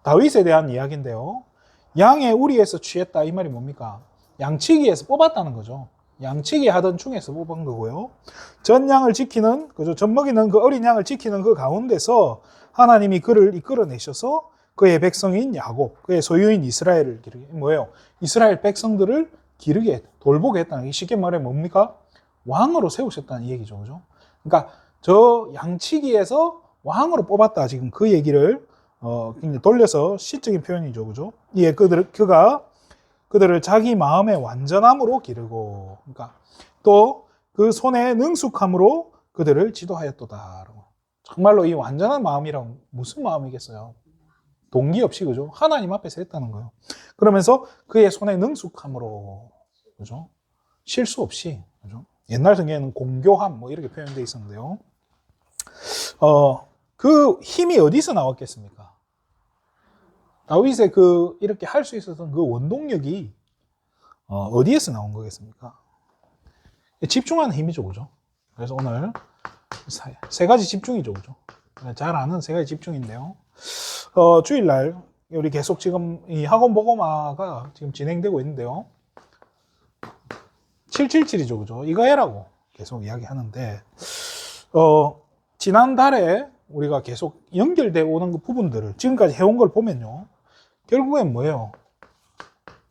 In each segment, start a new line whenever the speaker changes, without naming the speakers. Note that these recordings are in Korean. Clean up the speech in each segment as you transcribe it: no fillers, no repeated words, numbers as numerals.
다윗에 대한 이야기인데요. 양의 우리에서 취했다 이 말이 뭡니까? 양치기에서 뽑았다는 거죠. 양치기 하던 중에서 뽑은 거고요. 전 양을 지키는, 그죠? 젖 먹이는 그 어린 양을 지키는 그 가운데서 하나님이 그를 이끌어내셔서 그의 백성인 야곱, 그의 소유인 이스라엘을 기르게, 뭐예요? 이스라엘 백성들을 기르게, 돌보게 했다는 게 쉽게 말해 뭡니까? 왕으로 세우셨다는 얘기죠. 그죠? 그러니까 저 양치기에서 왕으로 뽑았다. 지금 그 얘기를 굉장히 돌려서 시적인 표현이죠. 그죠? 예, 그가 그들을 자기 마음의 완전함으로 기르고, 그러니까 또 그 손의 능숙함으로 그들을 지도하였도다. 정말로 이 완전한 마음이란 무슨 마음이겠어요? 동기 없이, 그죠? 하나님 앞에서 했다는 거예요. 그러면서 그의 손의 능숙함으로, 그죠? 실수 없이, 그죠? 옛날 성경에는 공교함, 뭐 이렇게 표현되어 있었는데요. 그 힘이 어디서 나왔겠습니까? 다윗의 이렇게 할 수 있었던 그 원동력이 어디에서 나온 거겠습니까? 집중하는 힘이죠, 그죠? 그래서 오늘 세 가지 집중이죠, 그죠? 잘 아는 세 가지 집중인데요. 주일날 우리 계속 지금 이 학원 보고마가 지금 진행되고 있는데요. 777이죠, 그죠? 이거 해라고 계속 이야기하는데, 지난달에 우리가 계속 연결되어 오는 그 부분들을 지금까지 해온 걸 보면요. 결국엔 뭐예요?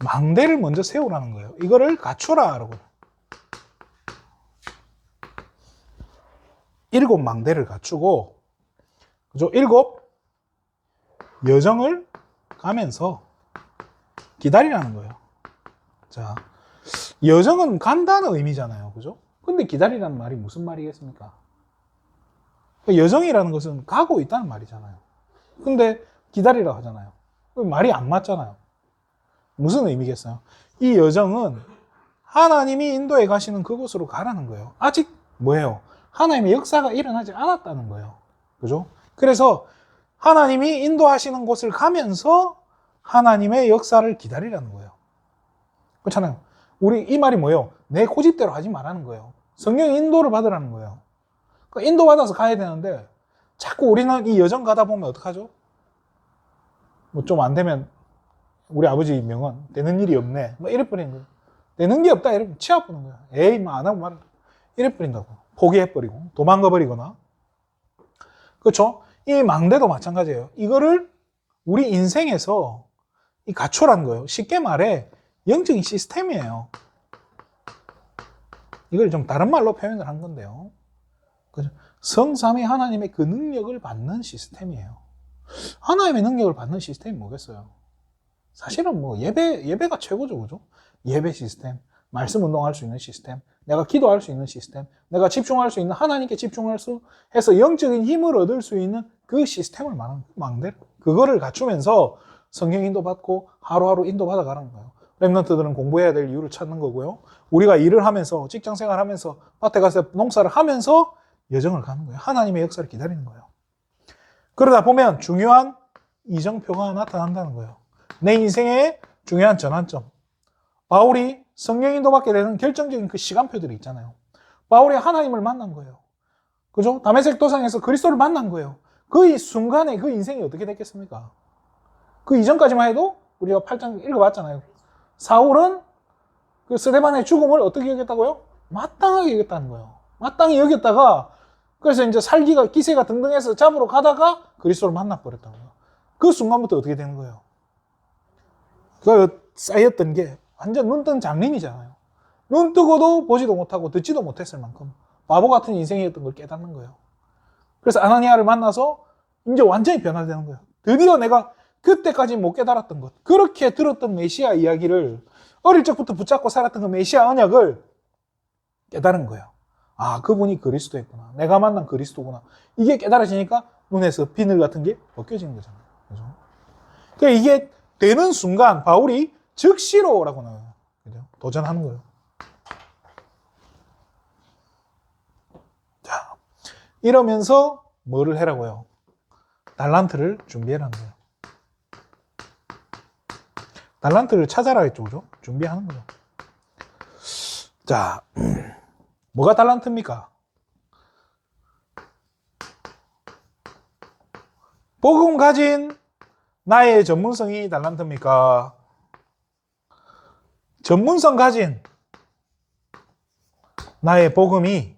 망대를 먼저 세우라는 거예요. 이거를 갖추라. 라고. 7 망대를 갖추고, 그죠? 7 여정을 가면서 기다리라는 거예요. 자, 여정은 간다는 의미잖아요. 그죠? 근데 기다리라는 말이 무슨 말이겠습니까? 여정이라는 것은 가고 있다는 말이잖아요. 근데 기다리라 하잖아요. 말이 안 맞잖아요. 무슨 의미겠어요? 이 여정은 하나님이 인도해 가시는 그곳으로 가라는 거예요. 아직 뭐예요? 하나님의 역사가 일어나지 않았다는 거예요. 그죠? 그래서 하나님이 인도하시는 곳을 가면서 하나님의 역사를 기다리라는 거예요. 그렇잖아요. 우리 이 말이 뭐예요? 내 고집대로 하지 말라는 거예요. 성령 인도를 받으라는 거예요. 그러니까 인도받아서 가야 되는데 자꾸 우리는 이 여정 가다 보면 어떡하죠? 뭐 좀 안 되면 우리 아버지 명언 되는 일이 없네. 뭐 이래 버리는 거예요. 되는 게 없다 이러면 치아 부는 거야. 에이 뭐 안 하고 말 이래 버린다고. 포기해버리고 도망가 버리거나. 그렇죠? 이 망대도 마찬가지예요. 이거를 우리 인생에서 이 갖추라는 거예요. 쉽게 말해 영적인 시스템이에요. 이걸 좀 다른 말로 표현을 한 건데요. 그죠? 성삼위 하나님의 그 능력을 받는 시스템이에요. 하나님의 능력을 받는 시스템이 뭐겠어요? 사실은 뭐 예배가 최고죠. 그죠? 예배 시스템, 말씀 운동할 수 있는 시스템, 내가 기도할 수 있는 시스템, 내가 집중할 수 있는 하나님께 집중할 수 해서 영적인 힘을 얻을 수 있는 그 시스템을 말하는 망대로 그거를 갖추면서 성령 인도 받고 하루하루 인도 받아 가는 거예요. 렘넌트들은 공부해야 될 이유를 찾는 거고요. 우리가 일을 하면서 직장 생활하면서 밭에 가서 농사를 하면서 여정을 가는 거예요. 하나님의 역사를 기다리는 거예요. 그러다 보면 중요한 이정표가 나타난다는 거예요. 내 인생의 중요한 전환점. 바울이 성령 인도받게 되는 결정적인 그 시간표들이 있잖아요. 바울이 하나님을 만난 거예요. 그죠? 다메섹 도상에서 그리스도를 만난 거예요. 그 순간에 그 인생이 어떻게 됐겠습니까? 그 이전까지만 해도 우리가 8장 읽어봤잖아요. 사울은 그 스데반의 죽음을 어떻게 여겼다고요? 마땅하게 여겼다는 거예요. 마땅히 여겼다가 그래서 이제 살기가 기세가 등등해서 잡으러 가다가 그리스도를 만나버렸다는 거예요. 그 순간부터 어떻게 되는 거예요? 그 쌓였던 게 완전 눈뜬 장님이잖아요. 눈 뜨고도 보지도 못하고 듣지도 못했을 만큼 바보 같은 인생이었던 걸 깨닫는 거예요. 그래서 아나니아를 만나서 이제 완전히 변화되는 거예요. 드디어 내가 그때까지 못 깨달았던 것, 그렇게 들었던 메시아 이야기를 어릴 적부터 붙잡고 살았던 그 메시아 언약을 깨달은 거예요. 아, 그분이 그리스도였구나. 내가 만난 그리스도구나. 이게 깨달아지니까 눈에서 비늘 같은 게 벗겨지는 거잖아요. 그죠? 그러니까 이게 되는 순간 바울이 즉시로라고 나와요. 그죠? 도전하는 거예요. 자, 이러면서 뭐를 해라고요? 달란트를 준비해라는 거예요. 달란트를 찾아라 했죠, 그죠? 준비하는 거죠. 자, 뭐가 달란트입니까? 복음 가진 나의 전문성이 달란트입니까? 전문성 가진 나의 복음이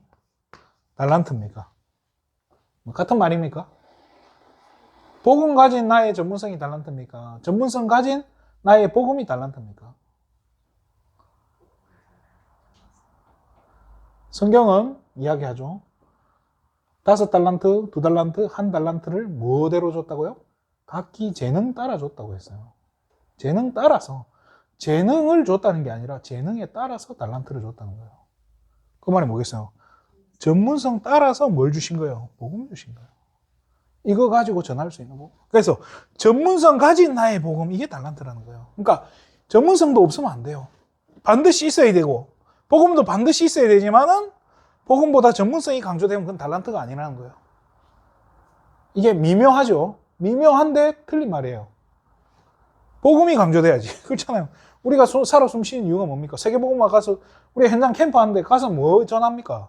달란트입니까? 같은 말입니까? 복음 가진 나의 전문성이 달란트입니까? 전문성 가진 나의 복음이 달란트입니까? 성경은 이야기하죠. 5달란트, 2달란트, 1달란트를 뭐대로 줬다고요? 각기 재능 따라 줬다고 했어요. 재능 따라서. 재능을 줬다는 게 아니라 재능에 따라서 달란트를 줬다는 거예요. 그 말이 뭐겠어요? 전문성 따라서 뭘 주신 거예요? 복음 주신 거예요. 이거 가지고 전할 수 있는 거. 그래서 전문성 가진 나의 복음, 이게 달란트라는 거예요. 그러니까 전문성도 없으면 안 돼요. 반드시 있어야 되고 복음도 반드시 있어야 되지만은 복음보다 전문성이 강조되면 그건 달란트가 아니라는 거예요. 이게 미묘하죠. 미묘한데 틀린 말이에요. 복음이 강조돼야지. 그렇잖아요. 우리가 살아 숨쉬는 이유가 뭡니까? 세계복음화 가서 우리 현장 캠프 하는데 가서 뭐 전합니까?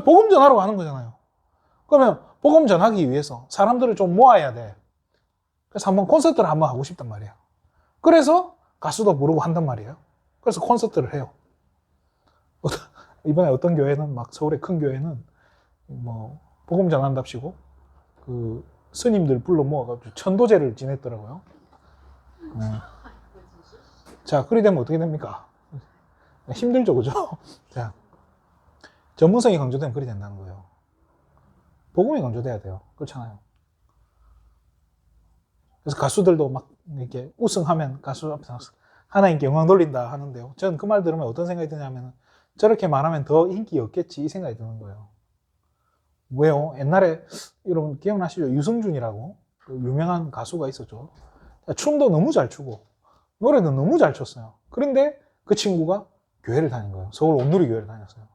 복음 전하러 가는 거잖아요. 그러면 복음 전하기 위해서 사람들을 좀 모아야 돼. 그래서 한번 콘서트를 한번 하고 싶단 말이에요. 그래서 가수도 부르고 한단 말이에요. 그래서 콘서트를 해요. 이번에 어떤 교회는 막 서울의 큰 교회는 뭐 복음 전한답시고 그 스님들 불러 모아가지고 천도제를 지냈더라고요. 네. 자, 그리 되면 어떻게 됩니까? 힘들죠, 그죠? 자, 전문성이 강조되면 그리 된다는 거예요. 복음이 강조돼야 돼요. 그렇잖아요. 그래서 가수들도 막 이렇게 우승하면 가수 앞에서 하나님께 영광 돌린다 하는데요. 저는 그 말 들으면 어떤 생각이 드냐면 저렇게 말하면 더 인기 없겠지 이 생각이 드는 거예요. 왜요? 옛날에 여러분 기억나시죠? 유승준이라고 그 유명한 가수가 있었죠. 춤도 너무 잘 추고 노래도 너무 잘 췄어요. 그런데 그 친구가 교회를 다닌 거예요. 서울 온누리 교회를 다녔어요.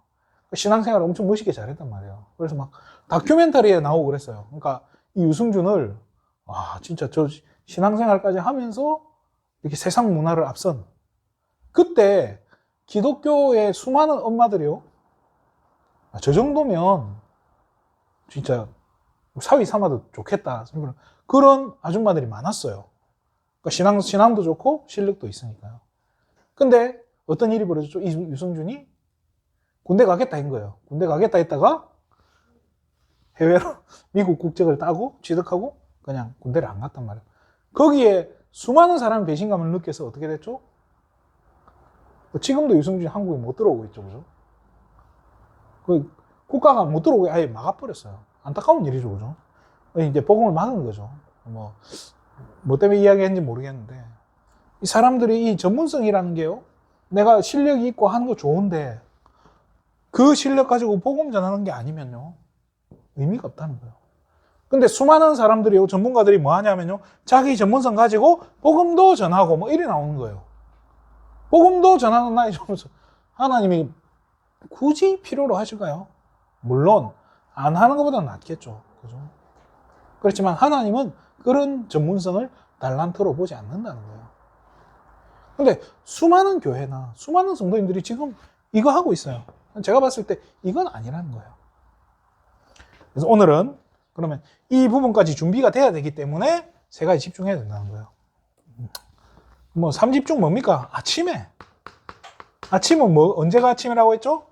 신앙생활을 엄청 멋있게 잘했단 말이에요. 그래서 막 다큐멘터리에 나오고 그랬어요. 그러니까 이 유승준을 진짜 저 신앙생활까지 하면서 이렇게 세상 문화를 앞선 그때 기독교의 수많은 엄마들이요. 저 정도면 진짜 사위 삼아도 좋겠다. 그런 아줌마들이 많았어요. 그러니까 신앙도 좋고 실력도 있으니까요. 근데 어떤 일이 벌어졌죠? 이 유승준이 군대 가겠다 한 거예요. 군대 가겠다 했다가 해외로 미국 국적을 따고 취득하고 그냥 군대를 안 갔단 말이에요. 거기에 수많은 사람이 배신감을 느껴서 어떻게 됐죠? 지금도 유승준이 한국에 못 들어오고 있죠. 그죠? 그 국가가 못 들어오게 아예 막아버렸어요. 안타까운 일이죠. 그죠? 이제 복음을 막은 거죠. 뭐 때문에 이야기했는지 모르겠는데 이 사람들이 이 전문성이라는 게요. 내가 실력이 있고 하는 거 좋은데 그 실력 가지고 복음 전하는 게 아니면요. 의미가 없다는 거예요. 근데 수많은 사람들이요. 전문가들이 뭐 하냐면요. 자기 전문성 가지고 복음도 전하고 뭐 이래 나오는 거예요. 복음도 전하는 나의 전문성. 하나님이 굳이 필요로 하실까요? 물론 안 하는 것보다는 낫겠죠. 그죠? 그렇지만 하나님은 그런 전문성을 달란트로 보지 않는다는 거예요. 근데 수많은 교회나 수많은 성도님들이 지금 이거 하고 있어요. 제가 봤을 때 이건 아니라는 거예요. 그래서 오늘은 그러면 이 부분까지 준비가 돼야 되기 때문에 세 가지 집중해야 된다는 거예요. 뭐 3집중 뭡니까? 아침에. 아침은 뭐 언제가 아침이라고 했죠?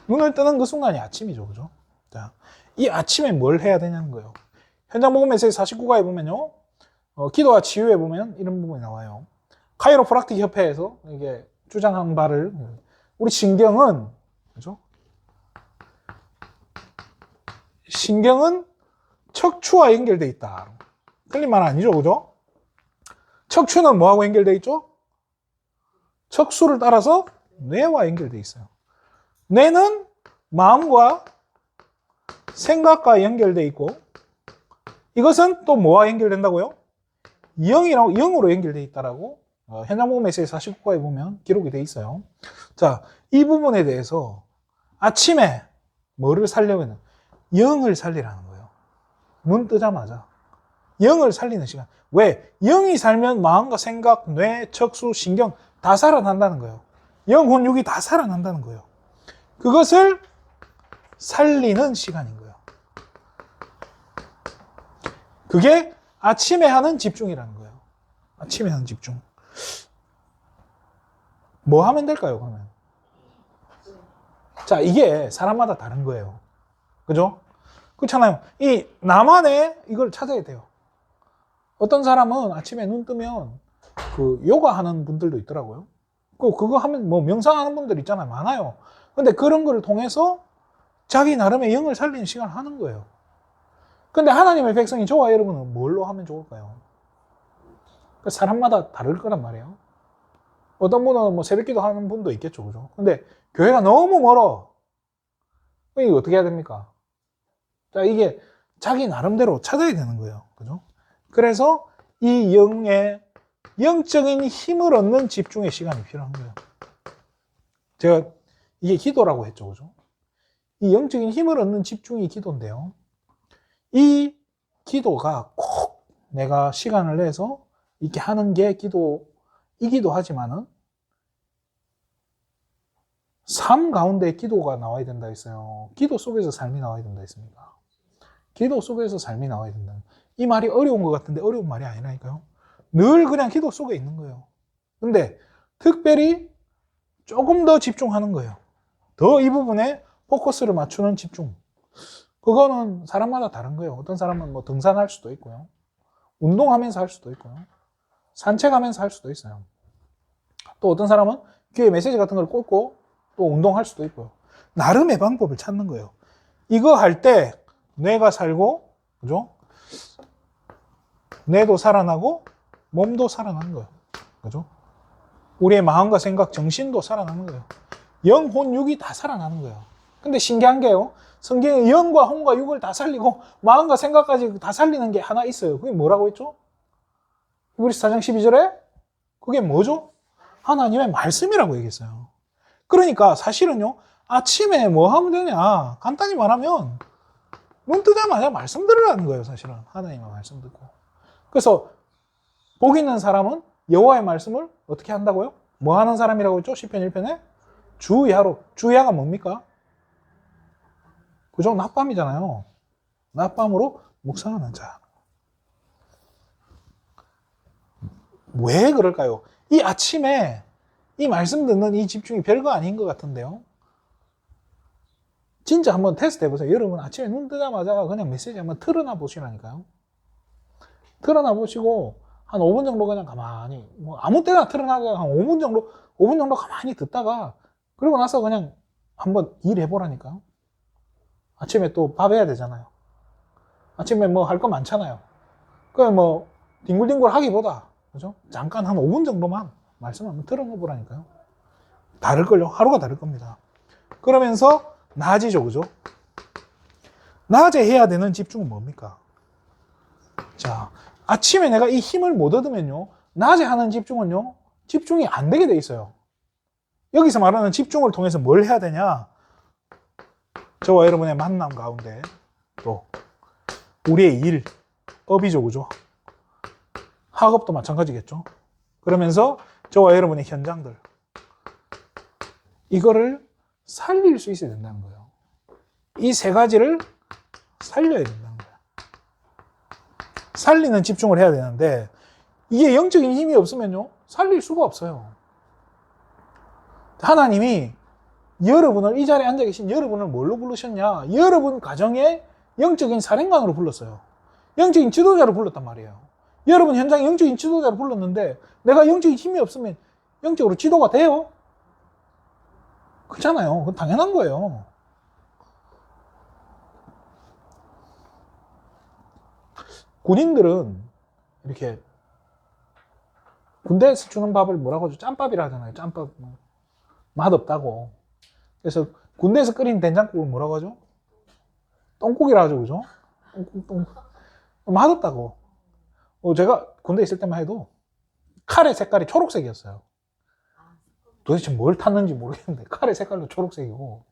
눈을 뜨는 그 순간이 아침이죠. 그죠? 자, 이 아침에 뭘 해야 되냐는 거예요. 현장 복음 메시지 49가에 보면요. 기도와 치유에 보면 이런 부분이 나와요. 카이로프락틱 협회에서 이게 주장한 바를 우리 신경은 그죠? 신경은 척추와 연결되어 있다. 틀린 말 아니죠, 그죠? 척추는 뭐하고 연결되어 있죠? 척수를 따라서 뇌와 연결되어 있어요. 뇌는 마음과 생각과 연결되어 있고 이것은 또 뭐와 연결된다고요? 영으로 연결되어 있다라고 현장복음 메시지 49가에 보면 기록이 되어 있어요. 자, 이 부분에 대해서 아침에 뭐를 살려면 영을 살리라는 거예요. 눈 뜨자마자 영을 살리는 시간. 왜? 영이 살면 마음과 생각, 뇌, 척수, 신경 다 살아난다는 거예요. 영혼, 육이 다 살아난다는 거예요. 그것을 살리는 시간인 거예요. 그게 아침에 하는 집중이라는 거예요. 아침에 하는 집중. 뭐 하면 될까요, 그러면? 자, 이게 사람마다 다른 거예요. 그죠? 그렇잖아요. 이 나만의 이걸 찾아야 돼요. 어떤 사람은 아침에 눈 뜨면 그 요가 하는 분들도 있더라고요. 그거 하면 뭐 명상하는 분들 있잖아요. 많아요. 근데 그런 거를 통해서 자기 나름의 영을 살리는 시간을 하는 거예요. 근데 하나님의 백성인 저와 여러분은 뭘로 하면 좋을까요? 사람마다 다를 거란 말이에요. 어떤 분은 뭐 새벽기도 하는 분도 있겠죠. 그죠? 근데 교회가 너무 멀어. 이게 어떻게 해야 됩니까? 자, 이게 자기 나름대로 찾아야 되는 거예요. 그죠? 그래서 이 영적인 힘을 얻는 집중의 시간이 필요한 거예요. 제가 이게 기도라고 했죠. 그죠? 이 영적인 힘을 얻는 집중이 기도인데요. 이 기도가 꼭 내가 시간을 내서 이렇게 하는 게 기도이기도 하지만은 삶 가운데 기도가 나와야 된다 했어요. 기도 속에서 삶이 나와야 된다 했습니다. 기도 속에서 삶이 나와야 된다. 이 말이 어려운 것 같은데 어려운 말이 아니라니까요. 늘 그냥 기도 속에 있는 거예요. 근데 특별히 조금 더 집중하는 거예요. 더 이 부분에 포커스를 맞추는 집중. 그거는 사람마다 다른 거예요. 어떤 사람은 뭐 등산할 수도 있고요. 운동하면서 할 수도 있고요. 산책하면서 할 수도 있어요. 또 어떤 사람은 교회 메시지 같은 걸 꽂고 또 운동할 수도 있고요. 나름의 방법을 찾는 거예요. 이거 할 때 뇌가 살고, 그죠? 뇌도 살아나고 몸도 살아나는 거예요. 그죠? 우리의 마음과 생각, 정신도 살아나는 거예요. 영, 혼, 육이 다 살아나는 거예요. 근데 신기한 게요. 성경에 영과 혼과 육을 다 살리고 마음과 생각까지 다 살리는 게 하나 있어요. 그게 뭐라고 했죠? 히브리서 4장 12절에 그게 뭐죠? 하나님의 말씀이라고 얘기했어요. 그러니까 사실은요. 아침에 뭐 하면 되냐? 간단히 말하면 눈 뜨자마자 말씀 들으라는 거예요. 사실은 하나님의 말씀 듣고. 그래서 복 있는 사람은 여호와의 말씀을 어떻게 한다고요? 뭐 하는 사람이라고 했죠? 시편 1편에 주야로. 주야가 뭡니까? 그죠? 낮밤이잖아요. 낮밤으로 묵상하는 자. 왜 그럴까요? 이 아침에 이 말씀 듣는 이 집중이 별거 아닌 것 같은데요. 진짜 한번 테스트 해보세요. 여러분 아침에 눈 뜨자마자 그냥 메시지 한번 틀어놔 보시라니까요. 틀어놔 보시고 한 5분 정도 그냥 가만히 뭐 아무 때나 틀어놔도 한 5분 정도 가만히 듣다가 그리고 나서 그냥 한번 일해보라니까요. 아침에 또 밥 해야 되잖아요. 아침에 뭐 할 거 많잖아요. 그래 뭐 뒹굴뒹굴 하기보다 그죠? 잠깐 한 5분 정도만 말씀 한번 틀어놓어 보라니까요. 다를걸요. 하루가 다를 겁니다. 그러면서 낮이죠. 그죠? 낮에 해야 되는 집중은 뭡니까? 자, 아침에 내가 이 힘을 못 얻으면요. 낮에 하는 집중은요. 집중이 안 되게 돼 있어요. 여기서 말하는 집중을 통해서 뭘 해야 되냐? 저와 여러분의 만남 가운데 또 우리의 일, 업이죠. 그죠? 학업도 마찬가지겠죠. 그러면서 저와 여러분의 현장들 이거를 살릴 수 있어야 된다는 거예요. 이 세 가지를 살려야 된다는 거예요. 살리는 집중을 해야 되는데 이게 영적인 힘이 없으면요. 살릴 수가 없어요. 하나님이 여러분을 이 자리에 앉아 계신 여러분을 뭘로 부르셨냐? 여러분 가정의 영적인 사령관으로 불렀어요. 영적인 지도자로 불렀단 말이에요. 여러분 현장에 영적인 지도자로 불렀는데 내가 영적인 힘이 없으면 영적으로 지도가 돼요? 그렇잖아요. 그건 당연한 거예요. 군인들은 이렇게 군대에서 주는 밥을 뭐라고 하죠? 짬밥이라 하잖아요. 짬밥. 맛없다고. 그래서 군대에서 끓인 된장국을 뭐라고 하죠? 똥국이라 하죠. 그죠? 똥국. 맛없다고. 제가 군대에 있을 때만 해도 칼의 색깔이 초록색이었어요. 도대체 뭘 탔는지 모르겠는데 칼의 색깔도 초록색이고.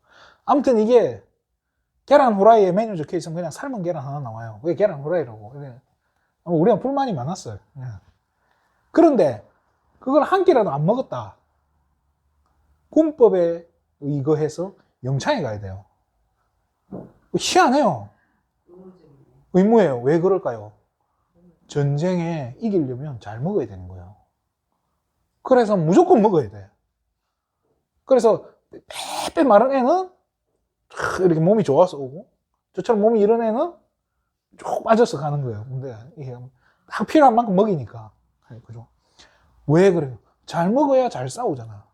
아무튼 이게 계란 후라이에 메뉴 적혀 있으면 그냥 삶은 계란 하나 나와요. 왜 계란 후라이라고. 우리가 불만이 많았어요. 그런데 그걸 한 끼라도 안 먹었다. 군법에 의거해서 영창에 가야 돼요. 희한해요. 의무예요. 왜 그럴까요? 전쟁에 이기려면 잘 먹어야 되는 거예요. 그래서 무조건 먹어야 돼. 그래서 빼빼 마른 애는 이렇게 몸이 좋아서 오고, 저처럼 몸이 이런 애는 쭉 빠져서 가는 거예요. 근데 이게 딱 필요한 만큼 먹이니까. 그죠? 왜 그래요? 잘 먹어야 잘 싸우잖아.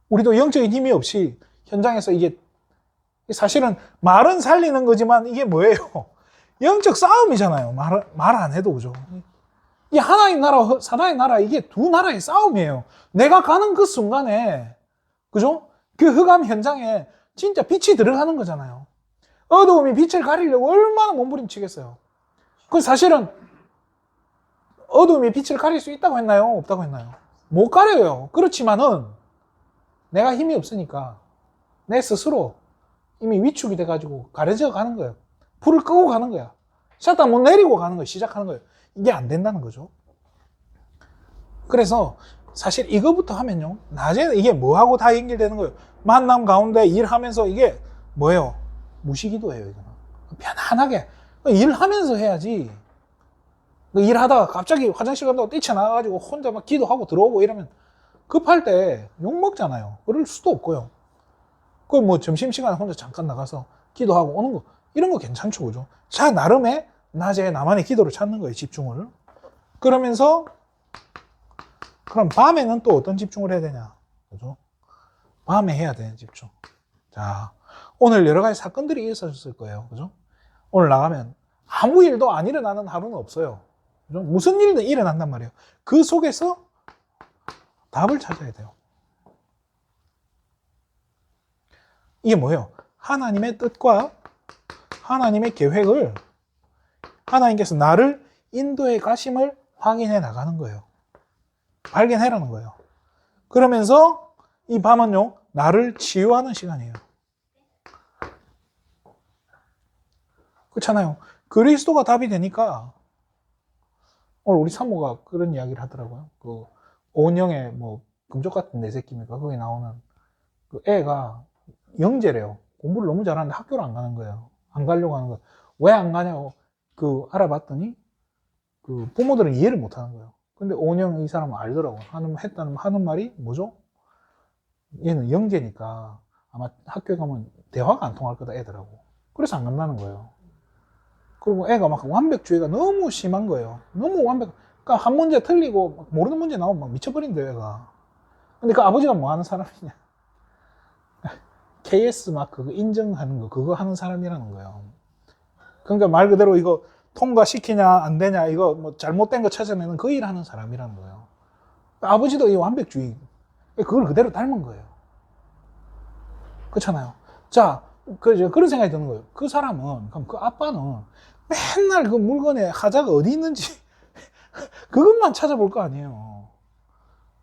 우리도 영적인 힘이 없이 현장에서 이게 사실은 말은 살리는 거지만 이게 뭐예요? 영적 싸움이잖아요. 말 안 해도. 그죠? 이 하나님 나라, 사단의 나라, 이게 두 나라의 싸움이에요. 내가 가는 그 순간에, 그죠? 그 흑암 현장에 진짜 빛이 들어가는 거잖아요. 어두움이 빛을 가리려고 얼마나 몸부림치겠어요. 그 사실은 어두움이 빛을 가릴 수 있다고 했나요? 없다고 했나요? 못 가려요. 그렇지만은 내가 힘이 없으니까 내 스스로 이미 위축이 돼가지고 가려져 가는 거예요. 불을 끄고 가는 거야. 샷다 못 내리고 가는 거예요. 시작하는 거예요. 이게 안 된다는 거죠. 그래서 사실 이거부터 하면요, 낮에는 이게 뭐하고 다 연결되는 거예요. 만남 가운데 일하면서 이게 뭐예요? 무시기도예요. 이거는 편안하게 일하면서 해야지. 일하다가 갑자기 화장실 간다고 뛰쳐나가가지고 혼자 막 기도하고 들어오고 이러면 급할 때 욕먹잖아요. 그럴 수도 없고요. 그 뭐 점심시간에 혼자 잠깐 나가서 기도하고 오는 거, 이런 거 괜찮죠. 그죠? 자, 나름의 낮에 나만의 기도를 찾는 거예요. 집중을. 그러면서 그럼 밤에는 또 어떤 집중을 해야 되냐? 그죠? 밤에 해야 되는 집중. 자, 오늘 여러 가지 사건들이 있었을 거예요. 그죠? 오늘 나가면 아무 일도 안 일어나는 하루는 없어요. 그죠? 무슨 일도 일어난단 말이에요. 그 속에서 답을 찾아야 돼요. 이게 뭐예요? 하나님의 뜻과 하나님의 계획을, 하나님께서 나를 인도해 가심을 확인해 나가는 거예요. 발견해라는 거예요. 그러면서 이 밤은요, 나를 치유하는 시간이에요. 그렇잖아요. 그리스도가 답이 되니까, 오늘 우리 사모가 그런 이야기를 하더라고요. 그 오은영의 뭐 금쪽 같은 내 새끼입니까? 거기 나오는 그 애가 영재래요. 공부를 너무 잘하는데 학교를 안 가는 거예요. 안 가려고 하는 거예요. 왜 안 가냐고 그 알아봤더니 그 부모들은 이해를 못 하는 거예요. 근데 오은영 이 사람은 알더라고. 하는 말이 뭐죠? 얘는 영재니까 아마 학교에 가면 대화가 안 통할 거다, 애들하고. 그래서 안 간다는 거예요. 그리고 애가 막 완벽주의가 너무 심한 거예요. 너무 그러니까 한 문제 틀리고 모르는 문제 나오면 막 미쳐버린대요, 애가. 근데 그 아버지가 뭐 하는 사람이냐? KS 막 그거 인정하는 거, 그거 하는 사람이라는 거예요. 그러니까 말 그대로 이거 통과시키냐, 안 되냐, 이거 뭐 잘못된 거 찾아내는 그 일 하는 사람이라는 거예요. 아버지도 이 완벽주의, 그걸 그대로 닮은 거예요. 그렇잖아요. 자, 그런 생각이 드는 거예요. 그 사람은, 그럼 그 아빠는 맨날 그 물건에 하자가 어디 있는지 그것만 찾아볼 거 아니에요.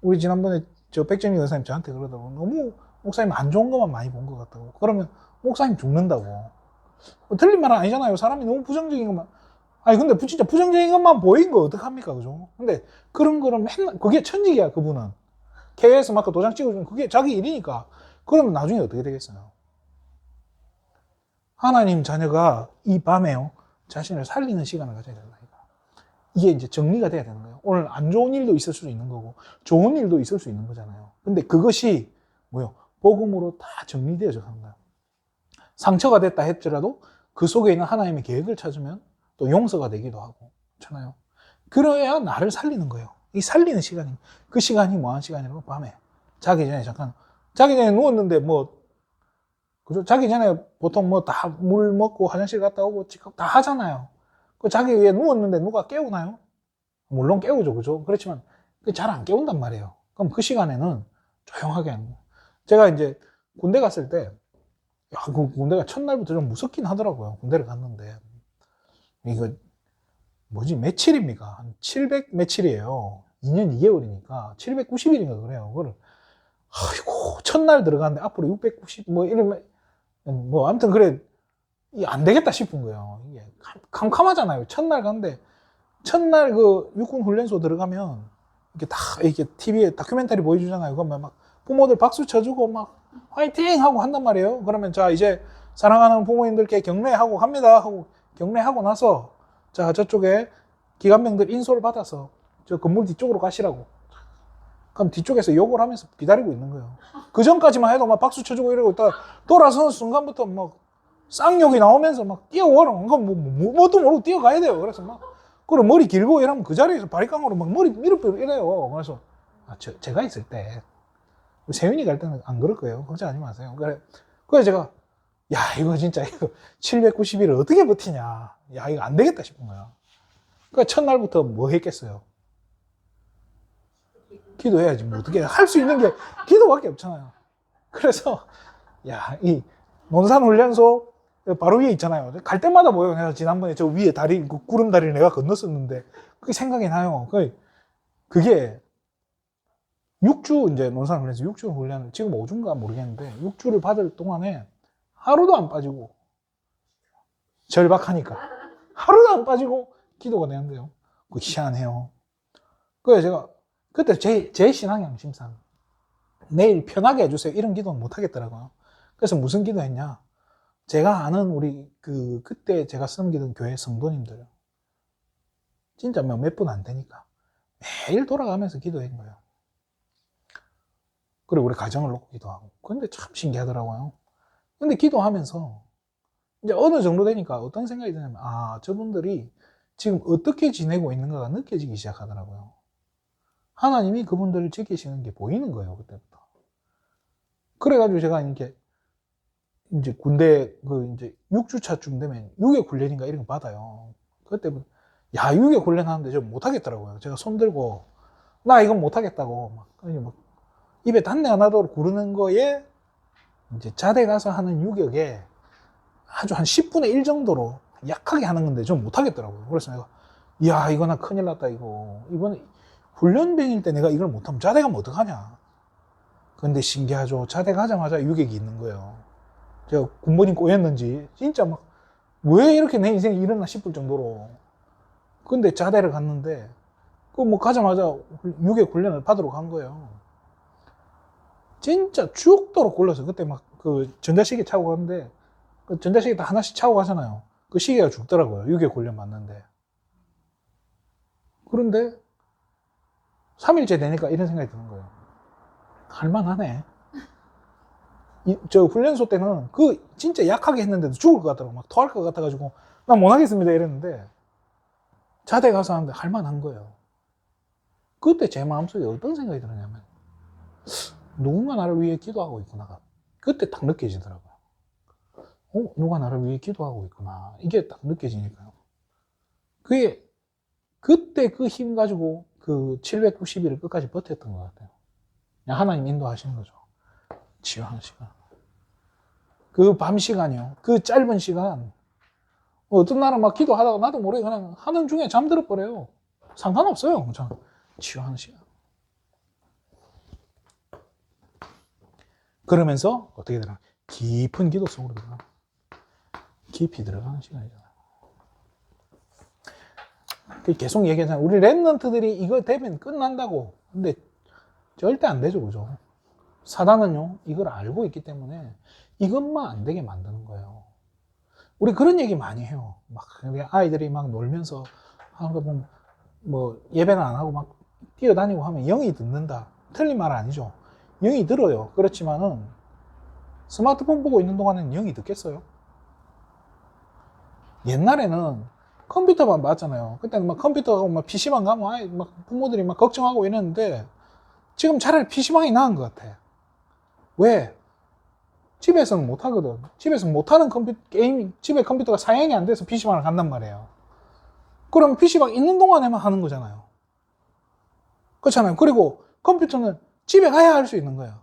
우리 지난번에 저 백정희 의사님 저한테 그러더라고. 너무 목사님 안 좋은 것만 많이 본 것 같다고. 그러면 목사님 죽는다고. 뭐 틀린 말은 아니잖아요. 사람이 너무 부정적인 것만. 아니 근데 진짜 부정적인 것만 보인 거 어떡합니까, 그죠? 근데 그런 거는 맨날 그게 천직이야, 그분은. KS 마크 도장 찍어주면 그게 자기 일이니까. 그러면 나중에 어떻게 되겠어요? 하나님 자녀가 이 밤에요, 자신을 살리는 시간을 가져야 된다. 이게 이제 정리가 돼야 되는 거예요. 오늘 안 좋은 일도 있을 수 있는 거고 좋은 일도 있을 수 있는 거잖아요. 근데 그것이 뭐요? 복음으로 다 정리되어져 가는 거예요. 상처가 됐다 했더라도 그 속에 있는 하나님의 계획을 찾으면 또 용서가 되기도 하고, 그렇잖아요. 그래야 나를 살리는 거예요. 이 살리는 시간이, 그 시간이 뭐하는 시간이라고? 밤에 자기 전에 잠깐, 자기 전에 누웠는데 뭐, 그죠? 자기 전에 보통 뭐 다 물 먹고 화장실 갔다 오고 다 하잖아요. 그 자기 위에 누웠는데 누가 깨우나요? 물론 깨우죠, 그죠? 그렇지만 잘 안 깨운단 말이에요. 그럼 그 시간에는 조용하게 하는 거예요. 제가 이제 군대 갔을 때, 야, 그 군대가 첫날부터 좀 무섭긴 하더라고요. 군대를 갔는데. 이거, 뭐지, 며칠입니까? 한 700 며칠이에요. 2년 2개월이니까 790일인가 그래요. 그거를, 아이고, 첫날 들어갔는데 앞으로 690, 뭐, 이러면, 뭐, 아무튼 그래, 이게 안 되겠다 싶은 거예요. 이게 캄캄하잖아요. 첫날 갔는데, 첫날 그 육군 훈련소 들어가면, 이렇게 다, 이렇게 TV에 다큐멘터리 보여주잖아요. 그러면 막 부모들 박수 쳐주고 막 화이팅! 하고 한단 말이에요. 그러면 자, 이제 사랑하는 부모님들께 격려하고 갑니다. 하고 격려하고 나서, 자, 저쪽에 기관병들 인솔 받아서 저 건물 뒤쪽으로 가시라고. 그럼 뒤쪽에서 욕을 하면서 기다리고 있는 거예요. 그 전까지만 해도 막 박수 쳐주고 이러고 있다가 돌아서는 순간부터 막 쌍욕이 나오면서 막 뛰어오라. 뭐도 모르고 뛰어가야 돼요. 그래서 막, 그리고 머리 길고 이러면 그 자리에서 바리깡으로 막 머리 밀어버리고 이래요. 그래서, 제가 있을 때, 세윤이 갈 때는 안 그럴 거예요. 걱정하지 마세요. 그래 제가, 야, 이거 진짜, 이거 790일을 어떻게 버티냐. 야, 이거 안 되겠다 싶은 거야. 그러니까 첫날부터 뭐 했겠어요? 기도해야지. 뭐 어떻게 할 수 있는 게 기도밖에 없잖아요. 그래서 야, 이 논산훈련소 바로 위에 있잖아요. 갈 때마다 보여요. 내가 지난번에 저 위에 다리, 구름 다리를 내가 건넜었는데 그게 생각이 나요. 그게 6주 이제 논산훈련소 6주 훈련을 지금 5주인가 모르겠는데 6주를 받을 동안에 하루도 안 빠지고 절박하니까 하루도 안 빠지고 기도가 되는데요. 그거 희한해요. 그래서 제가 그때 제 신앙 양심상 내일 편하게 해주세요. 이런 기도는 못 하겠더라고요. 그래서 무슨 기도했냐? 제가 아는 우리 그때 제가 섬기던 교회 성도님들 진짜 몇 분 안 되니까 매일 돌아가면서 기도한 거예요. 그리고 우리 가정을 놓고 기도하고. 근데 참 신기하더라고요. 근데 기도하면서 이제 어느 정도 되니까 어떤 생각이 드냐면 저분들이 지금 어떻게 지내고 있는가가 느껴지기 시작하더라고요. 하나님이 그분들을 지키시는 게 보이는 거예요, 그때부터. 그래가지고 제가 이렇게, 이제 군대, 이제 6주차쯤 되면 유격 훈련인가 이런 거 받아요. 그때부터, 야, 유격 훈련 하는데 저 못하겠더라고요. 제가 손 들고, 나 이건 못하겠다고, 막 입에 단내 안 나도록 구르는 거에, 이제 자대 가서 하는 유격에 아주 한 10분의 1 정도로 약하게 하는 건데 좀 못하겠더라고요. 그래서 내가, 야, 이거 나 큰일 났다, 이번에, 훈련병일 때 내가 이걸 못하면 자대 가면 어떡하냐. 근데 신기하죠. 자대 가자마자 유격이 있는 거예요. 제가 군번이 꼬였는지 진짜 막 왜 이렇게 내 인생이 일어나 싶을 정도로. 근데 자대를 갔는데 가자마자 유격 훈련을 받으러 간 거예요. 진짜 죽도록 굴러서 그때 막 전자시계 차고 갔는데 전자시계 다 하나씩 차고 가잖아요. 그 시계가 죽더라고요. 유격 훈련 받는데. 그런데 3일째 되니까 이런 생각이 드는 거예요. 할만하네. 저 훈련소 때는 진짜 약하게 했는데도 죽을 것 같더라고. 막 토할 것 같아가지고 난 못하겠습니다 이랬는데 자대 가서 하는데 할만한 거예요. 그때 제 마음속에 어떤 생각이 들었냐면 누군가 나를 위해 기도하고 있구나가 그때 딱 느껴지더라고요. 누가 나를 위해 기도하고 있구나. 이게 딱 느껴지니까요. 그게 그때 그 힘 가지고 790일을 끝까지 버텼던 것 같아요. 하나님 인도하시는 거죠. 치유하는 시간. 그 밤 시간이요. 그 짧은 시간. 어떤 날은 막 기도하다가 나도 모르게 그냥 하는 중에 잠들어 버려요. 상관없어요. 치유하는 시간. 그러면서 어떻게 되나? 깊은 기도 속으로 들어가. 깊이 들어가는 시간이잖아요. 계속 얘기하잖아요. 우리 랩런트들이 이거 되면 끝난다고. 근데 절대 안 되죠, 그죠? 사단은요, 이걸 알고 있기 때문에 이것만 안 되게 만드는 거예요. 우리 그런 얘기 많이 해요. 막 아이들이 막 놀면서 하는 거 보면 예배는 안 하고 막 뛰어다니고 하면 영이 듣는다. 틀린 말 아니죠. 영이 들어요. 그렇지만은 스마트폰 보고 있는 동안에는 영이 듣겠어요? 옛날에는 컴퓨터만 봤잖아요. 그때는 막 컴퓨터하고 막 PC방 가면 막 부모들이 막 걱정하고 이랬는데 지금 차라리 PC방이 나은 것 같아. 왜? 집에서는 못 하거든. 집에서 못 하는 게임, 집에 컴퓨터가 사양이 안 돼서 PC방을 간단 말이에요. 그럼 PC방 있는 동안에만 하는 거잖아요. 그렇잖아요. 그리고 컴퓨터는 집에 가야 할 수 있는 거예요.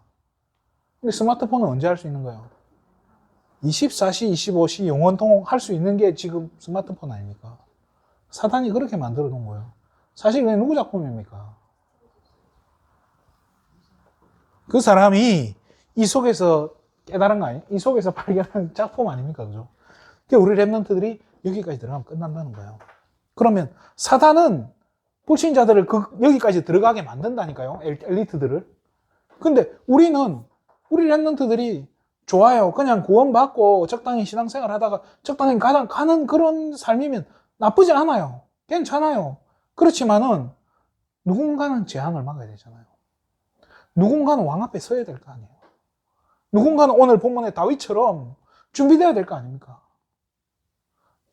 근데 스마트폰은 언제 할 수 있는 거예요? 24시, 25시 영원통 할 수 있는 게 지금 스마트폰 아닙니까? 사단이 그렇게 만들어 놓은 거예요. 사실 그게 누구 작품입니까? 그 사람이 이 속에서 깨달은 거 아니에요? 이 속에서 발견한 작품 아닙니까? 그죠? 그러니까 우리 랩런트들이 여기까지 들어가면 끝난다는 거예요. 그러면 사단은 불신자들을 여기까지 들어가게 만든다니까요. 엘리트들을. 근데 우리 랩런트들이 좋아요. 그냥 구원받고 적당히 신앙생활 하다가 적당히 가는 그런 삶이면 나쁘지 않아요. 괜찮아요. 그렇지만은 누군가는 재앙을 막아야 되잖아요. 누군가는 왕 앞에 서야 될 거 아니에요. 누군가는 오늘 본문의 다윗처럼 준비되어야 될 거 아닙니까?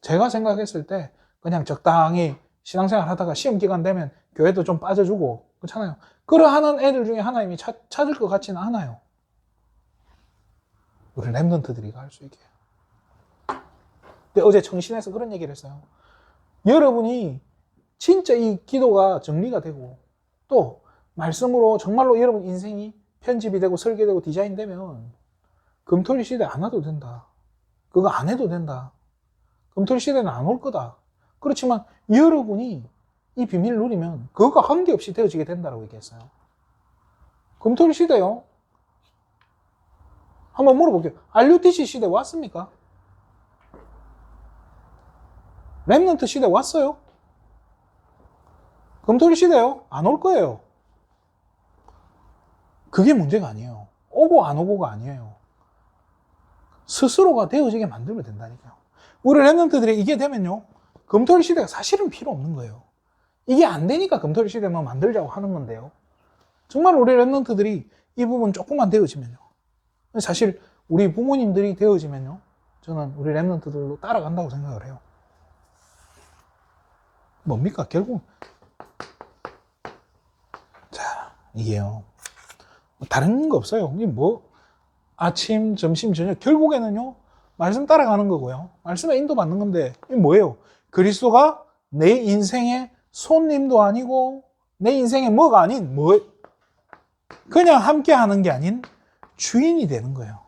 제가 생각했을 때 그냥 적당히 신앙생활 하다가 시험 기간 되면 교회도 좀 빠져주고 그렇잖아요. 그러하는 애들 중에 하나님이 찾을 것 같지는 않아요. 우리 랩런트들이 할 수 있게. 근데 어제 청신에서 그런 얘기를 했어요. 여러분이 진짜 이 기도가 정리가 되고 또 말씀으로 정말로 여러분 인생이 편집이 되고 설계되고 디자인되면 금토일 시대 안 와도 된다. 그거 안 해도 된다. 금토일 시대는 안 올 거다. 그렇지만 여러분이 이 비밀을 누리면 그거가 관계없이 되어지게 된다고 얘기했어요. 금토일 시대요. 한번 물어볼게요. RUTC 시대 왔습니까? 랩넌트 시대 왔어요? 금토일 시대요? 안 올 거예요. 그게 문제가 아니에요. 오고 안 오고가 아니에요. 스스로가 되어지게 만들면 된다니까요. 우리 랩런트들이 이게 되면요, 금토일 시대가 사실은 필요 없는 거예요. 이게 안 되니까 금토일 시대만 만들자고 하는 건데요. 정말 우리 랩런트들이 이 부분 조금만 되어지면요. 사실 우리 부모님들이 되어지면요, 저는 우리 랩런트들로 따라간다고 생각을 해요. 뭡니까? 결국 자, 이게요. 다른 거 없어요. 이게 뭐 아침, 점심, 저녁 결국에는요. 말씀 따라가는 거고요. 말씀에 인도받는 건데 이게 뭐예요? 그리스도가 내 인생의 손님도 아니고 내 인생의 뭐가 아닌 뭐 그냥 함께 하는 게 아닌 주인이 되는 거예요.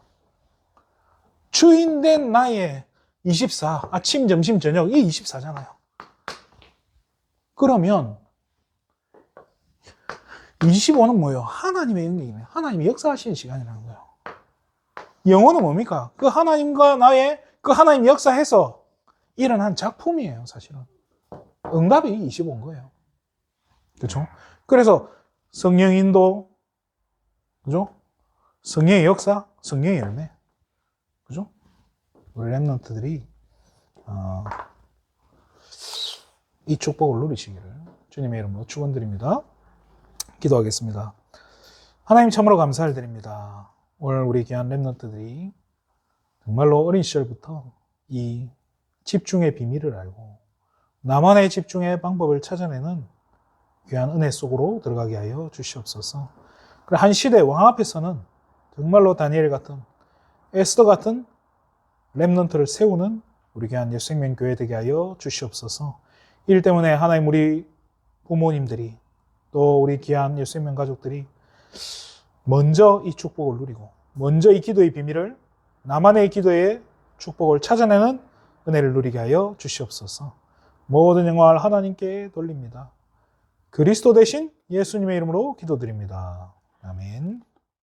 주인된 나의 24, 아침, 점심, 저녁 이 24잖아요. 그러면 25는 뭐예요? 하나님의 영역이에요. 하나님이 역사하시는 시간이라는 거예요. 영혼은 뭡니까? 그 하나님과 나의 그 하나님 역사해서 일어난 작품이에요, 사실은. 응답이 25인 거예요. 그렇죠? 그래서 성령 인도, 그죠? 성령의 역사, 성령의 열매. 그죠? 우리 랩런트들이 이 축복을 누리시기를 주님의 이름으로 축원드립니다. 기도하겠습니다. 하나님 참으로 감사를 드립니다. 오늘 우리 귀한 랩런트들이 정말로 어린 시절부터 이 집중의 비밀을 알고 나만의 집중의 방법을 찾아내는 귀한 은혜 속으로 들어가게 하여 주시옵소서. 그리고 한 시대 왕 앞에서는 정말로 다니엘 같은 에스더 같은 랩런트를 세우는 우리 귀한 예수생명교회 되게 하여 주시옵소서. 일 때문에 하나님 우리 부모님들이 또 우리 귀한 예수생명 가족들이 먼저 이 축복을 누리고 먼저 이 기도의 비밀을 나만의 기도의 축복을 찾아내는 은혜를 누리게 하여 주시옵소서. 모든 영광을 하나님께 돌립니다. 그리스도 대신 예수님의 이름으로 기도드립니다. 아멘.